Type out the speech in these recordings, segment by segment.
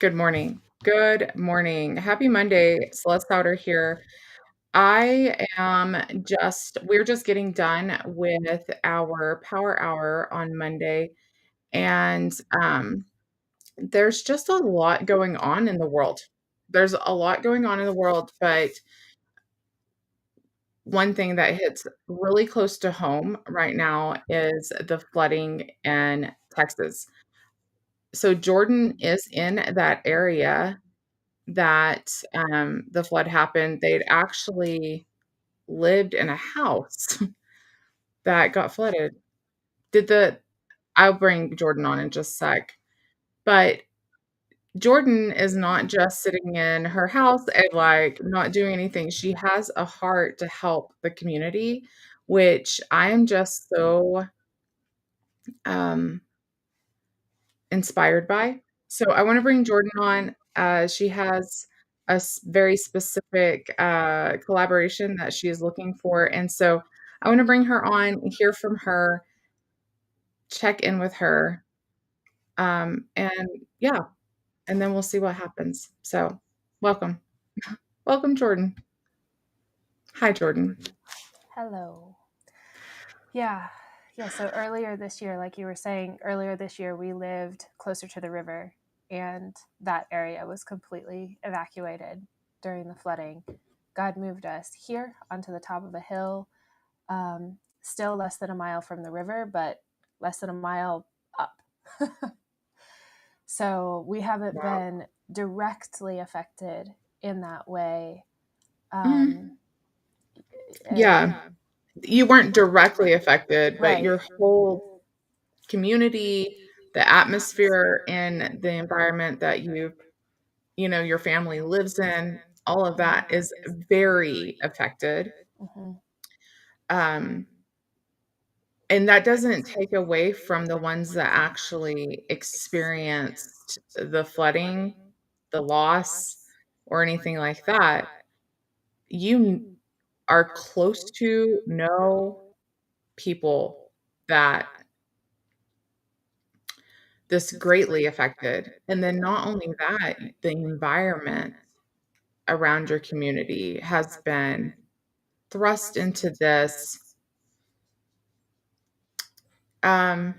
Good morning. Good morning. Happy Monday. Celeste Souter here. We're just getting done with our power hour on Monday. And there's just a lot going on in the world. There's a lot going on in the world, but one thing that hits really close to home right now is the flooding in Texas. So Jordan is in that area that, the flood happened. They'd actually lived in a house that got flooded. Did the I'll bring Jordan on in just a sec. But Jordan is not just sitting in her house and, like, not doing anything. She has a heart to help the community, which I am just so, um inspired by. So I wanna bring Jordan on. She has a very specific, collaboration that she is looking for, and so I wanna bring her on, hear from her, check in with her, and yeah, and then we'll see what happens. So, welcome. Welcome, Jordan. Hi, Jordan. Hello. Yeah. Yeah. So earlier this year, like you were saying, earlier this year, we lived closer to the river, and that area was completely evacuated during the flooding. God moved us here onto the top of a hill, still less than a mile from the river, but less than a mile up. So we haven't Wow. been directly affected in that way. Mhm. Um, Yeah. yeah. You weren't directly affected, but Right. your whole community, the atmosphere in the environment that your family lives in, all of that is very affected. Hmm. Um, and that doesn't take away from the ones that actually experienced the flooding, the loss, or anything like that. You are close to know people that this greatly affected. And then not only that, the environment around your community has been thrust into this, um,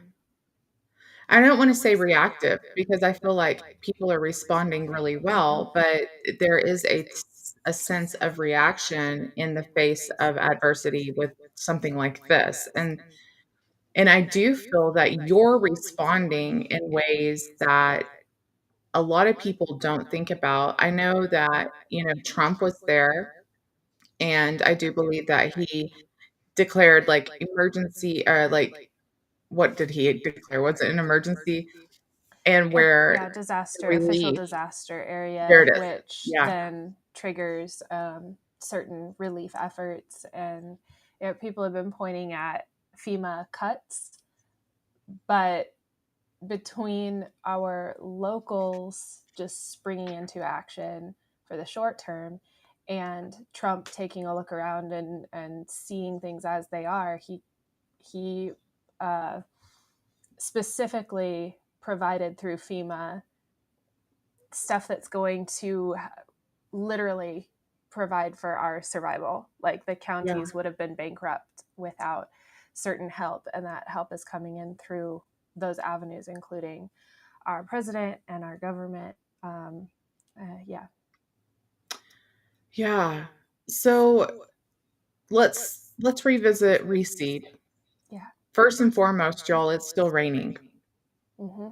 I don't wanna say reactive because I feel like people are responding really well, but there is a sense of reaction in the face of adversity with something like this, and I do feel that you're responding in ways that a lot of people don't think about. I know that, Trump was there, and I do believe that he declared, like, emergency or, like, what did he declare? Was it an emergency? And where Yeah, disaster, official relief disaster there area, it is. which Yeah, then triggers certain relief efforts. And people have been pointing at FEMA cuts, but between our locals just springing into action for the short term and Trump taking a look around and seeing things as they are, he uh, specifically provided through FEMA stuff that's going to literally provide for our survival. Like the yeah, counties would have been bankrupt without certain help, and that help is coming in through those avenues, including our president and our government. Yeah. yeah. So, let's revisit reseed. Yeah. First and foremost, y'all, it's still raining. Mm-hmm.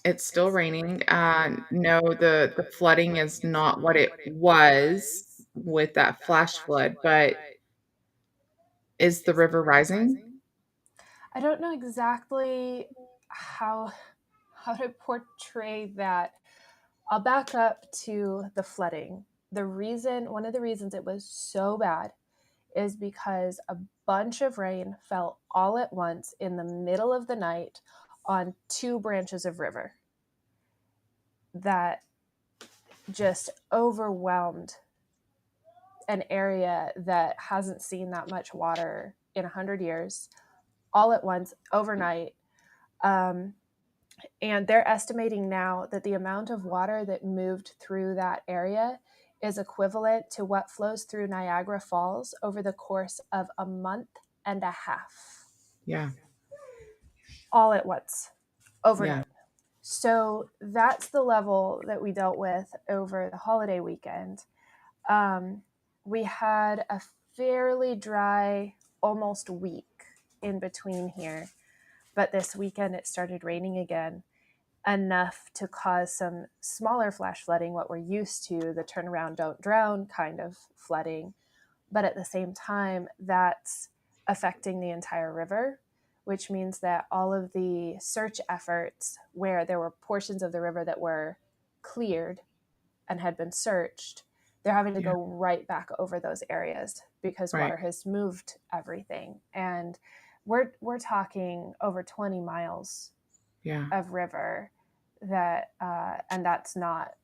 It's still raining. No, the flooding is not what it was with that flash flood, but is the river rising? I don't know exactly how how to portray that. I'll back up to the flooding. One of the reasons it was so bad is because a bunch of rain fell all at once in the middle of the night on two branches of river that just overwhelmed an area that hasn't seen that much water in 100 years all at once overnight. um, And they're estimating now that the amount of water that moved through that area is equivalent to what flows through Niagara Falls over the course of a month and a half, Yeah. all at once, Yeah. overnight. So that's the level that we dealt with over the holiday weekend. Um, we had a fairly dry, almost week in between here, but this weekend it started raining again, enough to cause some smaller flash flooding, what we're used to, the turnaround, don't drown kind of flooding. But at the same time, that's affecting the entire river, which means that all of the search efforts where there were portions of the river that were cleared and had been searched, they're having to Yeah. go right back over those areas because Right. water has moved everything. And we're talking over 20 miles Yeah. of river that and that's not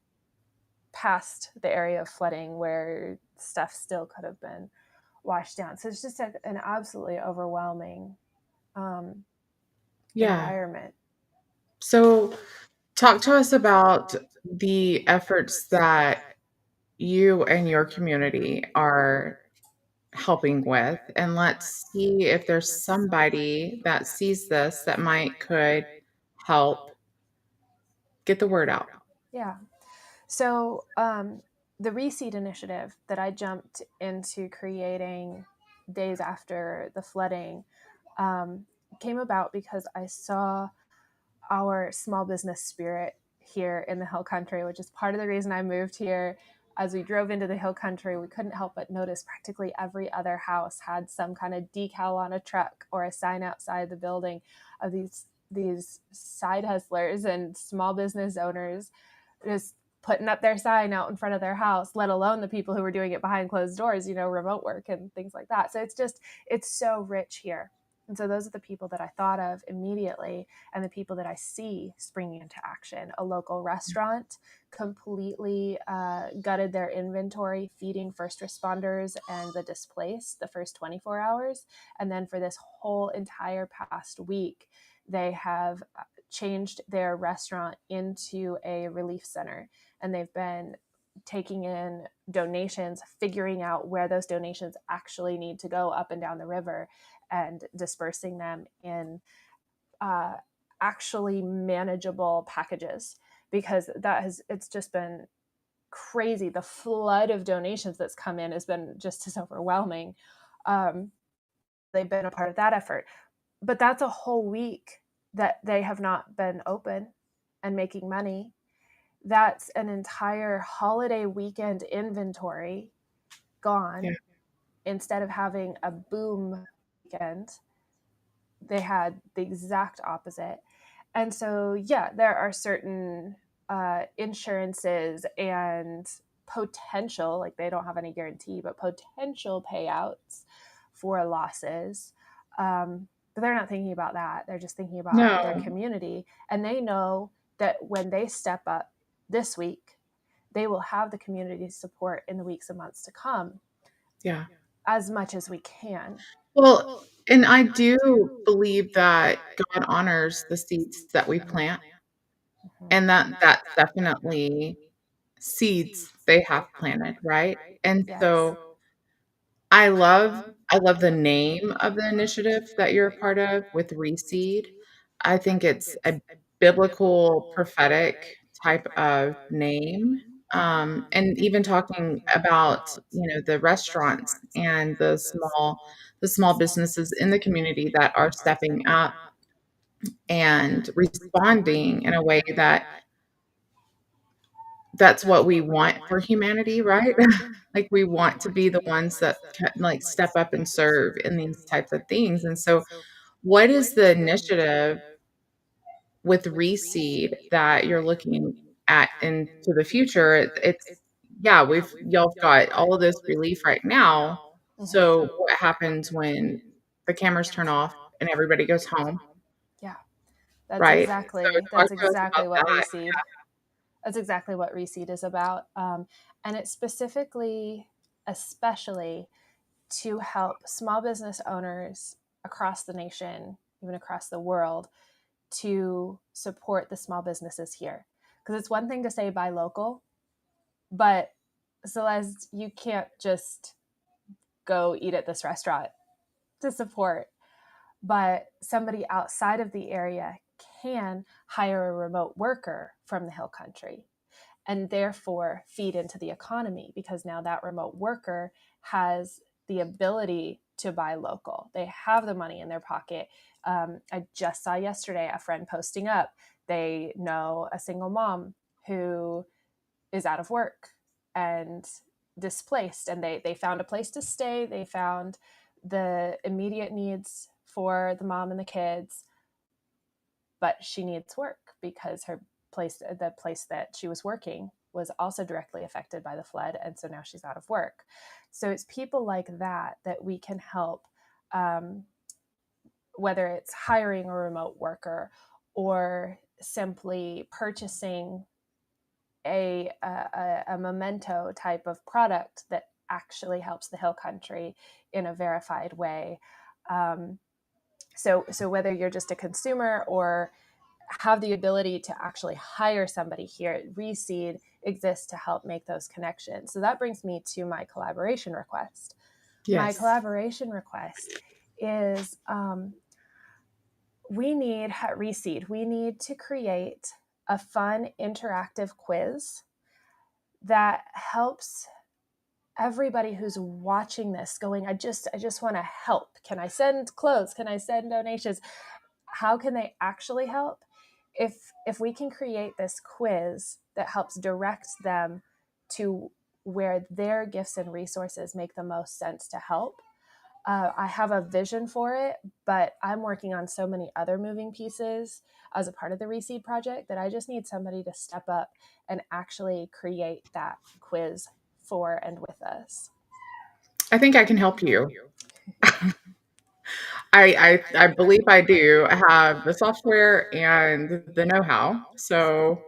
past the area of flooding where stuff still could have been washed down. So it's just an absolutely overwhelming um, Yeah. environment. So talk to us about the efforts that you and your community are helping with, and let's see if there's somebody that sees this that might could help get the word out. Yeah. So the reseed initiative that I jumped into creating days after the flooding um, came about because I saw our small business spirit here in the hill country, which is part of the reason I moved here. As we drove into the hill country, we couldn't help but notice practically every other house had some kind of decal on a truck or a sign outside the building of these side hustlers and small business owners just putting up their sign out in front of their house, let alone the people who were doing it behind closed doors, remote work and things like that. So it's so rich here. And so those are the people that I thought of immediately and the people that I see springing into action. A local restaurant completely gutted their inventory, feeding first responders and the displaced the first 24 hours. And then for this whole entire past week, they have changed their restaurant into a relief center. And they've been taking in donations, figuring out where those donations actually need to go up and down the river, and dispersing them in uh, actually manageable packages, because it's just been crazy. The flood of donations that's come in has been just as overwhelming. um, they've been a part of that effort, but that's a whole week that they have not been open and making money. That's an entire holiday weekend inventory Yeah. gone. Instead of having a boom weekend, they had the exact opposite. And so, yeah, there are certain insurances and potential, like they don't have any guarantee, but potential payouts for losses. But they're not thinking about that. They're just thinking about their No. community. And they know that when they step up this week, they will have the community support in the weeks and months to come Yeah. as much as we can. Well, and I do believe that God honors the seeds that we plant, Mhm. and that's definitely seeds they have planted, right? And Yes. so I love the name of the initiative that you're a part of with Reseed. I think it's a biblical prophetic type of name. And even talking about, the restaurants and the small businesses in the community that are stepping up and responding in a way that's what we want for humanity, right? Like, we want to be the ones that like, step up and serve in these types of things, and so, what is the initiative with Reseed that you're looking at into the future? It's yeah, y'all have got all of this relief right now, Mhm. so what happens when the cameras turn off and everybody goes home, Yeah, that's right? So exactly talk that's to us about exactly what that. reseed that's exactly what reseed is about. And it's specifically, especially, to help small business owners across the nation, even across the world, to support the small businesses here. Because it's one thing to say buy local, but Celeste, you can't just go eat at this restaurant to support. But somebody outside of the area can hire a remote worker from the hill country and therefore feed into the economy, because now that remote worker has the ability to buy local. They have the money in their pocket. I just saw yesterday a friend posting up. They know a single mom who is out of work and displaced, and they found a place to stay. They found the immediate needs for the mom and the kids, but she needs work because the place that she was working was also directly affected by the flood, and so now she's out of work. So it's people like that that we can help, whether it's hiring a remote worker or simply purchasing a memento type of product that actually helps the hill country in a verified way. So whether you're just a consumer or have the ability to actually hire somebody here, Reseed exists to help make those connections. So that brings me to my collaboration request. My Yes. collaboration request is we need at Reseed, we need to create a fun interactive quiz that helps everybody who's watching this going, I just want to help. Can I send clothes? Can I send donations? How can they actually help? If we can create this quiz that helps direct them to where their gifts and resources make the most sense to help. I have a vision for it, but I'm working on so many other moving pieces as a part of the Reseed project that I just need somebody to step up and actually create that quiz for and with us. I think I can help you. I believe I do have the software and the know-how. So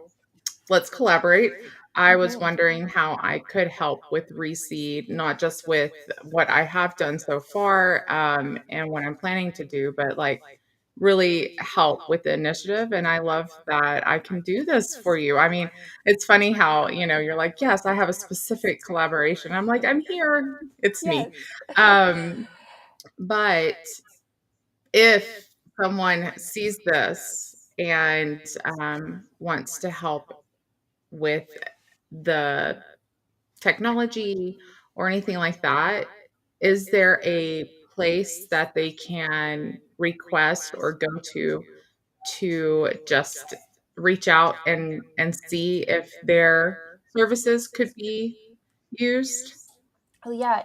let's collaborate. I was Mhm. wondering how I could help with Reseed, not just with what I have done so far, and what I'm planning to do, but like really help with the initiative. And I love that I can do this for you. I mean, it's funny how, you're like, yes, I have a specific collaboration. I'm like, I'm here. It's Yes. me. But if someone sees this and wants to help with the technology or anything like that, is there a place that they can request or go to just reach out and see if their services could be used? Oh, yeah.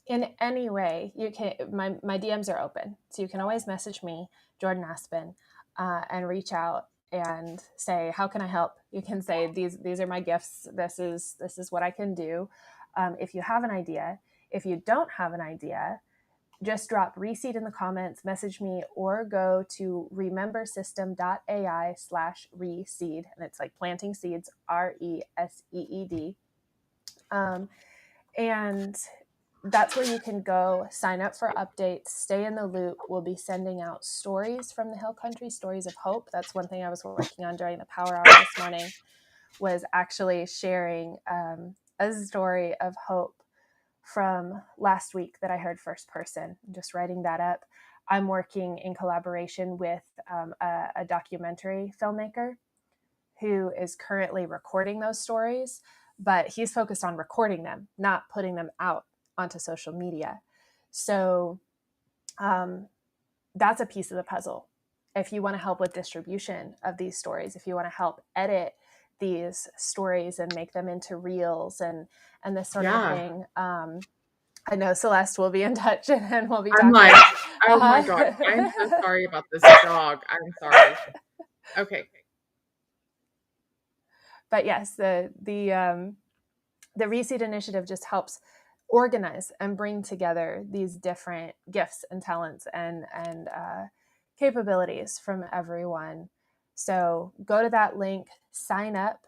In any way, you can. My DMs are open, so you can always message me, Jordan Aspen, and reach out and say, how can I help? You can say, these are my gifts. This is what I can do. If you have an idea, if you don't have an idea, just drop Reseed in the comments, message me, or go to remembersystem.ai/reseed, and it's like planting seeds, RESEED. And that's where you can go sign up for updates, stay in the loop. We'll be sending out stories from the hill country, stories of hope. That's one thing I was working on during the power hour this morning, was actually sharing a story of hope from last week that I heard first person. I'm just writing that up. I'm working in collaboration with a documentary filmmaker who is currently recording those stories, but he's focused on recording them, not putting them out onto social media. So that's a piece of the puzzle. If you want to help with distribution of these stories, if you want to help edit these stories and make them into reels and this sort of Yeah. thing, I know Celeste will be in touch and we'll be I'm talking. like, oh my God, I'm so Uh-huh. sorry about this dog. I'm sorry. Okay. But yes, the Reseed initiative just helps organize and bring together these different gifts and talents and capabilities from everyone. So go to that link, sign up,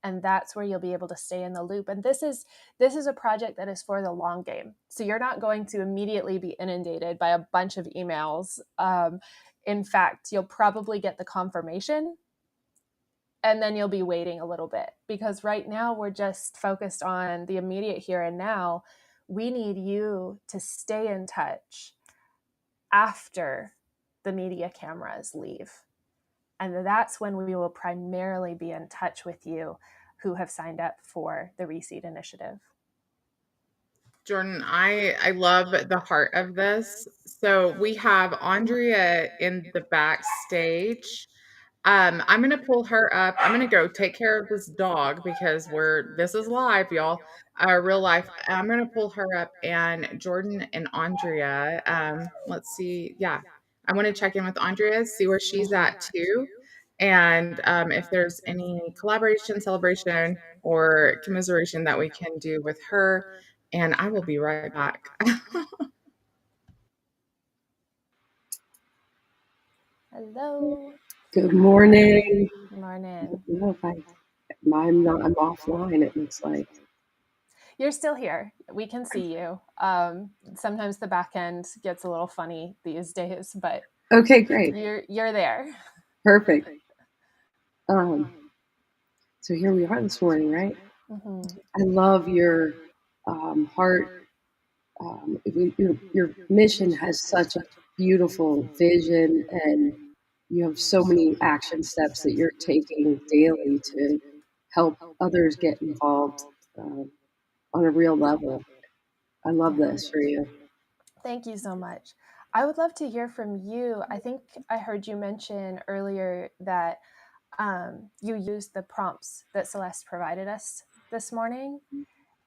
and that's where you'll be able to stay in the loop. And this is a project that is for the long game. So you're not going to immediately be inundated by a bunch of emails. In fact, you'll probably get the confirmation and then you'll be waiting a little bit, because right now we're just focused on the immediate here and now. We need you to stay in touch after the media cameras leave. And that's when we will primarily be in touch with you who have signed up for the Reseed Initiative. Jordan, I love the heart of this. So we have Andrea in the backstage. I'm gonna pull her up. I'm gonna go take care of this dog because this is live, y'all. Real life. I'm gonna pull her up, and Jordan and Andrea. Let's see. Yeah, I want to check in with Andrea, see where she's at too, and if there's any collaboration, celebration, or commiseration that we can do with her. And I will be right back. Hello. Good morning. Good morning. No, if I'm not, I'm offline, it looks like. You're still here. We can see you. Sometimes the back end gets a little funny these days, but Okay, great. you're there. Perfect. So here we are this morning, right? Mm-hmm. I love your heart. Your mission has such a beautiful vision, and you have so many action steps that you're taking daily to help others get involved on a real level. I love this for you. Thank you so much. I would love to hear from you. I think I heard you mention earlier that you used the prompts that Celeste provided us this morning.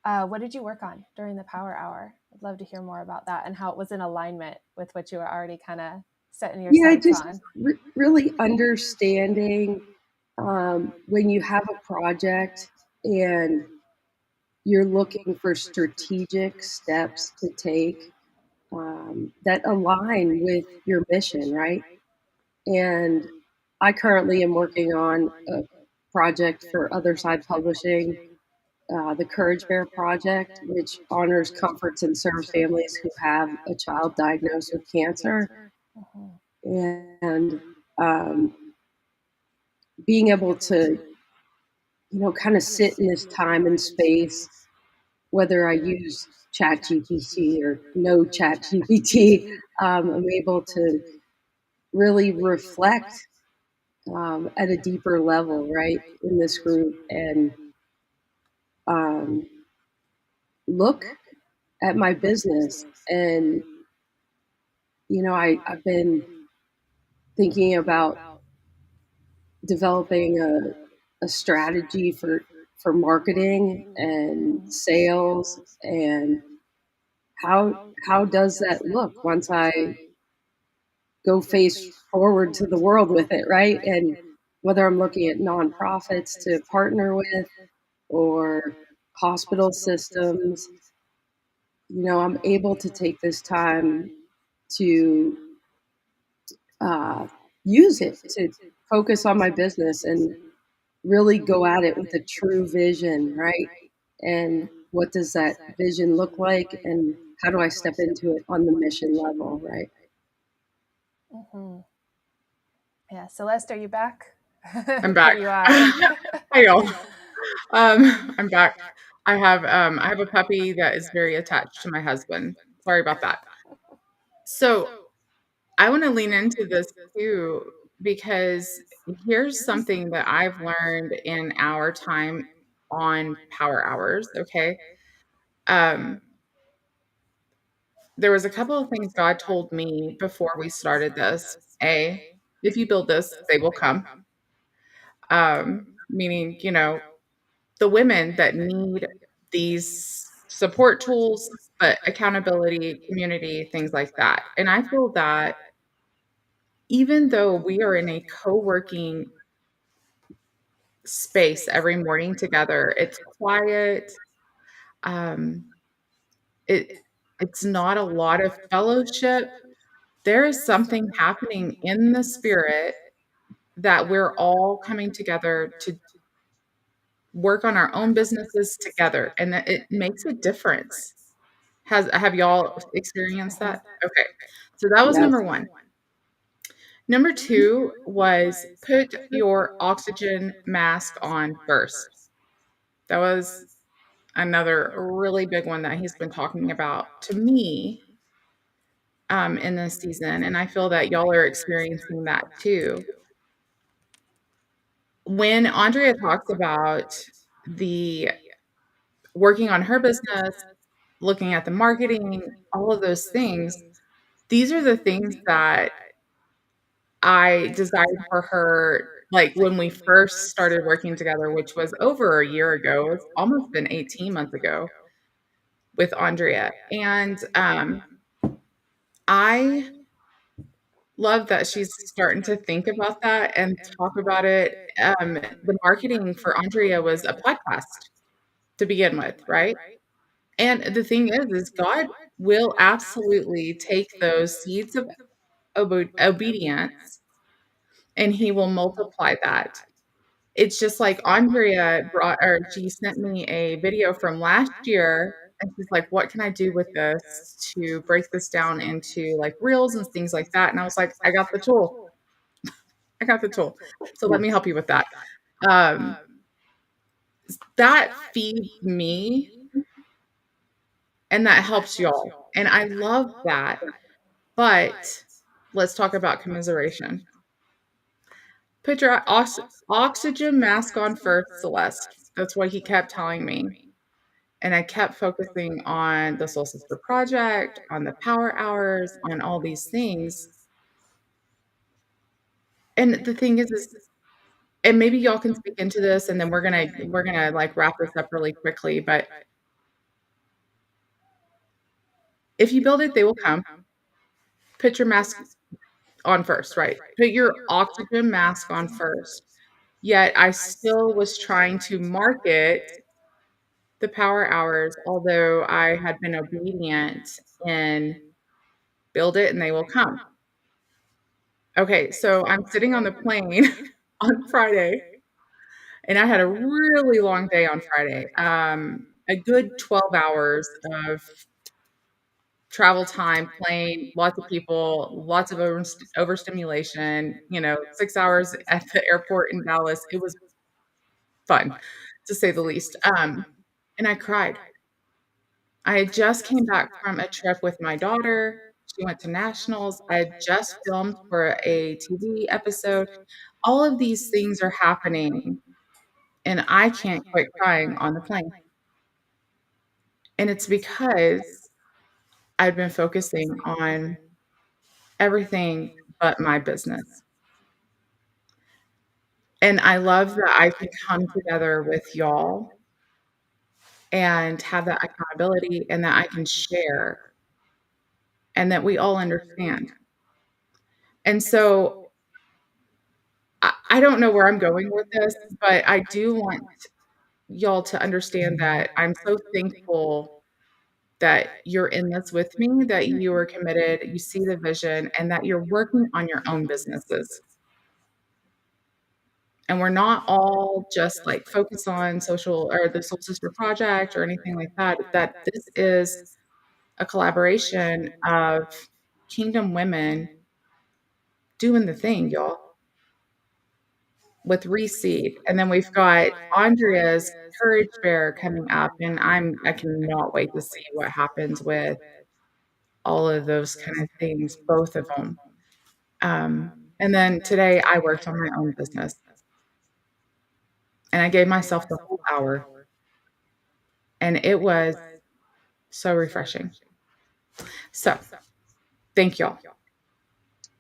What did you work on during the power hour? I'd love to hear more about that and how it was in alignment with what you were already kind of setting your Yeah, sights just on. really understanding when you have a project and you're looking for strategic steps to take that align with your mission, right? And I currently am working on a project for Other Side Publishing, the Courage Bear Project, which honors, comforts, and serves families who have a child diagnosed with cancer. Mhm. And um, being able to, kind of sit in this time and space, whether I use Chat GPT or no Chat GPT, I'm able to really reflect at a deeper level, right, in this group, and um, look at my business. And, I've been thinking about developing a strategy for marketing and sales, and how does that look once I go face forward to the world with it, right? And whether I'm looking at nonprofits to partner with or hospital systems, I'm able to take this time to uh, use it to focus on my business and really go at it with a true vision, right? And what does that vision look like? And how do I step into it on the mission level, right? Mm-hmm. Yeah, Celeste, are you back? I'm There back. you are. Hi, y'all. I'm back. I have a puppy that is very attached to my husband. Sorry about that. So I want to lean into this too because here's something that I've learned in our time on power hours. Okay. Um, there was a couple of things God told me before we started this. If you build this, they will come. Meaning, the women that need these support tools, but accountability, community, things like that. And I feel that even though we are in a co-working space every morning together, it's quiet. Um, it it's not a lot of fellowship. There is something happening in the spirit that we're all coming together to work on our own businesses together, and that it makes a difference. Have y'all experienced Mhm. that? Okay. So that was Yes. number 1. Number 2 was put your oxygen mask on first. That was another really big one that he's been talking about to me, in this season, and I feel that y'all are experiencing that too. When Andrea talks about the working on her business, looking at the marketing, all of those things, these are the things that I desired for her, like, when we first started working together, which was over a year ago. It's almost been 18 months ago with Andrea, and, I love that she's starting to think about that and talk about it. The marketing for Andrea was a podcast to begin with, right? And the thing is God will absolutely take those seeds of obedience and he will multiply that. It's just like Andrea brought or she sent me a video from last year, and she's like, "What can I do with this to break this down into, like, reels and things like that?" And I was like, "I got the tool. I got the tool. So let me help you with that." Um, that feeds me and that helps y'all, and I love that, but let's talk about commiseration. Put your oxygen mask on first, Celeste. That's what he kept telling me. And I kept focusing on the Soul Sister Project, on the power hours, on all these things. And the thing is and maybe y'all can speak into this and then we're gonna like wrap this up really quickly. But if you build it, they will come. Put your mask on first, right? Put your oxygen mask on first. Yet I still was trying to market the power hours, although I had been obedient in build it and they will come. Okay, so I'm sitting on the plane on Friday, and I had a really long day on Friday. A good 12 hours of travel time, plane, lots of people, lots of overstimulation, 6 hours at the airport in Dallas. It was fun, to say the least. And I cried. I had just came back from a trip with my daughter. She went to nationals. I had just filmed for a TV episode. All of these things are happening, and I can't quit crying on the plane. And it's because I've been focusing on everything but my business. And I love that I can come together with y'all and have that accountability and that I can share and that we all understand. And so I don't know where I'm going with this, but I do want y'all to understand that I'm so thankful that you're in this with me, that you are committed, you see the vision, and that you're working on your own businesses. And we're not all just like focused on social or the Soul Sister Project or anything like that, that this is a collaboration of kingdom women doing the thing, y'all, with Reseed. And then we've got Andrea's Courage Bear coming up, and I cannot wait to see what happens with all of those kind of things, both of them. And then today I worked on my own business and I gave myself the whole hour, and it was so refreshing. So thank y'all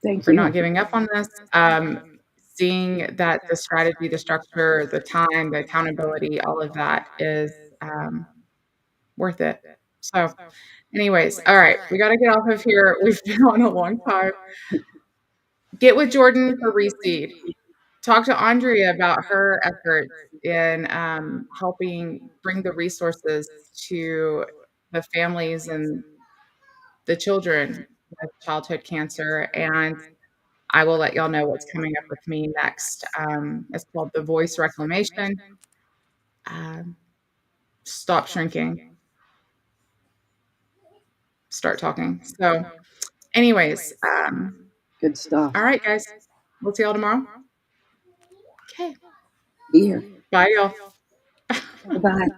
Thank for not you. giving up on this. Seeing that the strategy, the structure, the time, the accountability, all of that is worth it. So, anyways, all right, we got to get off of here. We've been on a long time. Get with Jordan for Reseed. Talk to Andrea about her efforts in helping bring the resources to the families and the children with childhood cancer. And I will let y'all know what's coming up with me next. It's called The Voice Reclamation. Um, Stop shrinking, start talking. So, anyways, Good stuff. All right, guys. We'll see y'all tomorrow. Okay. Be here. Bye, y'all. Bye.